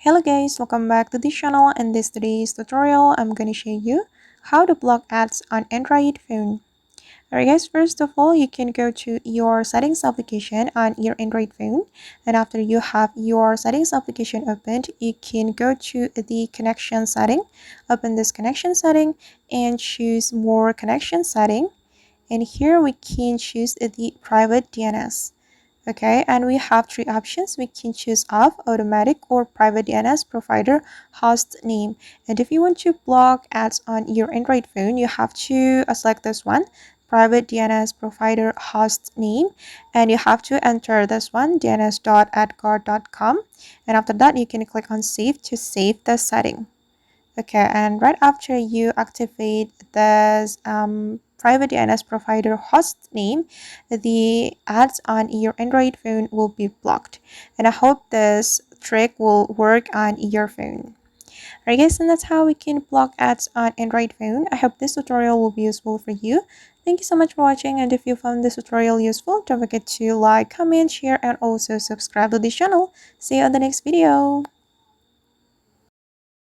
Hello guys, welcome back to this channel. In today's tutorial, I'm going to show you how to block ads on Android phone. Alright guys, first of all, you can go to your settings application on your Android phone, and after you have your settings application opened, you can go to the connection setting. Open this connection setting and choose more connection setting, and here we can choose the private DNS. Okay, and we have three options. We can choose off, automatic, or private DNS provider host name. And if you want to block ads on your Android phone, you have to select this one, private DNS provider host name, and you have to enter this one, dns.adguard.com, and after that you can click on save to save the setting. Okay, and right after you activate this private DNS provider host name, the ads on your Android phone will be blocked. And I hope this trick will work on your phone. Alright guys, and that's how we can block ads on Android phone. I hope this tutorial will be useful for you. Thank you so much for watching, and if you found this tutorial useful, don't forget to like, comment, share, and also subscribe to this channel. See you on the next video.